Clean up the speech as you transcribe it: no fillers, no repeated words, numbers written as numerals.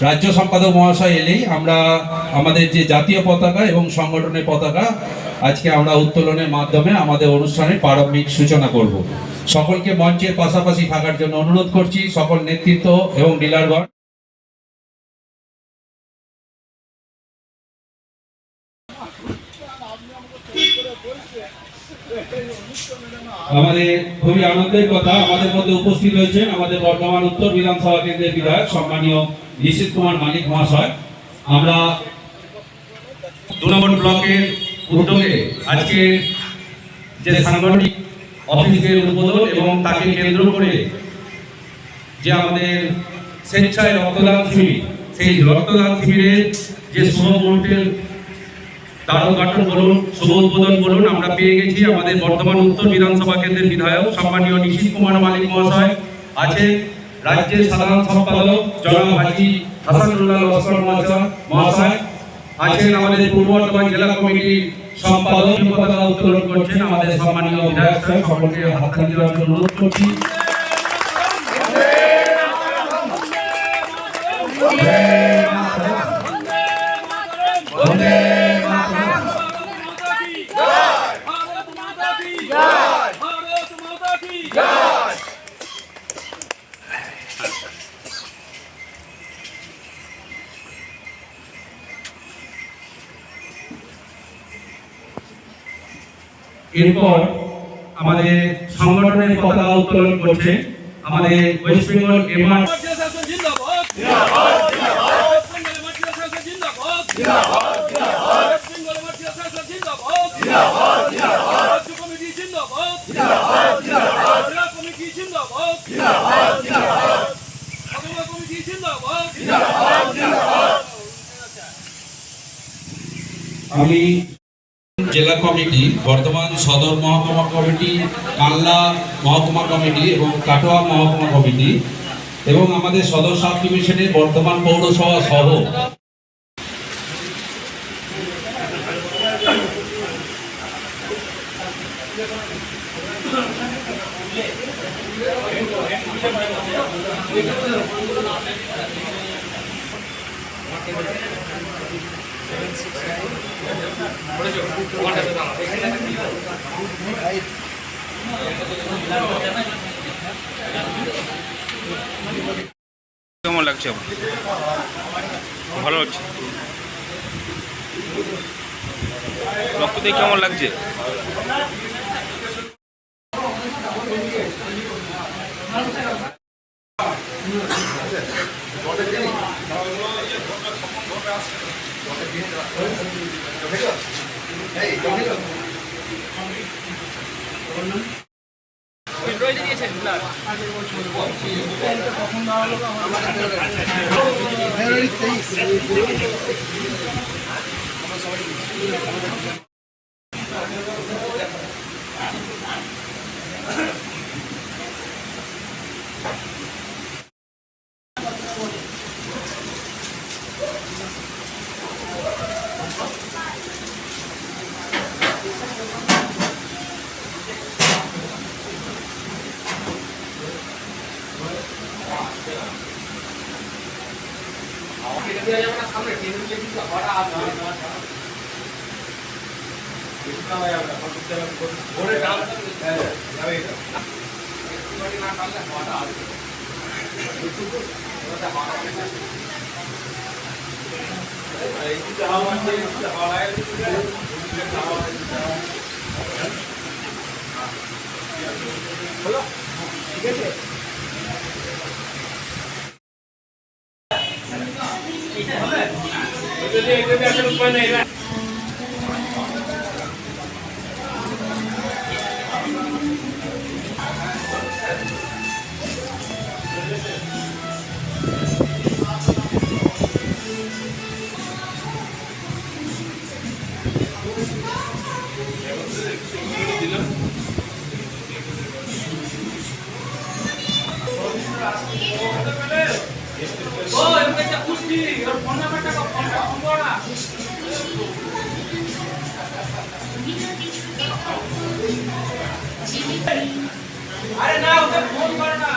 রাজ্য সম্পাদক মহাশয় এলেই আমরা আমাদের যে জাতীয় পতাকা এবং সংগঠনের পতাকা আজকে আমরা উত্তোলনের মাধ্যমে আমাদের অনুষ্ঠানের প্রারম্ভিক সূচনা করব। সকলকে মঞ্চের পাশাপাশি থাকার জন্য অনুরোধ করছি, সকল নেতৃত্ব এবং ডিলারগণ। আমাদের খুবই আনন্দের কথা, আমাদের মধ্যে উপস্থিত হয়েছেন আমাদের বর্ধমান উত্তর বিধানসভা কেন্দ্রের বিধায়ক সম্মানীয় নিশীথ কুমার মালিক মহাশয়। আমরা 2 নম্বর ব্লকের উদ্যোগে আজকে যে সাংগঠনিক অফিসের উদ্বোধন এবং তাকে কেন্দ্র করে যে আমাদের স্বেচ্ছায় রক্তদান শিবির, সেই রক্তদান শিবিরের যে শুভ মুহূর্তের দ্বারোদ্ঘাটন বলুন, শুভ উদ্বোধন বলুন, আমরা পেয়ে গেছি আমাদের বর্ধমান উত্তর বিধানসভা কেন্দ্রের বিধায়ক সম্মানীয় নিশীথ কুমার মালিক মহাশয় আছে, রাজ্যের সাধারণ সম্পাদক জনাব হাজী হাসানুল্লাহ লস্কর মহাশয় আছেন, আমাদের পূর্ব বর্ধমান জেলা কমিটির সম্পাদক পতাকা উত্তোলন করছেন আমাদের সম্মানীয় বিধায়ক সাহেব। সকলকে হাততালি দেওয়ার জন্য অনুরোধ করছি। এরপর আমাদের সংগঠনের পতাকা উত্তোলন করছে আমাদের ওয়েস্ট বেঙ্গল এমআর আমি জেলা কমিটি, বর্ধমান সদর মহকুমা কমিটি, কানলা মহকুমা কমিটি এবং কাটোয়া মহকুমা কমিটি এবং আমাদের সদর সাব ডিভিশনের বর্ধমান পৌরসভা সহ কেমন লাগছে? ভালো লাগছে। রক্ত দিয়ে কেমন লাগছে? अरे ना उधर फोन करो ना।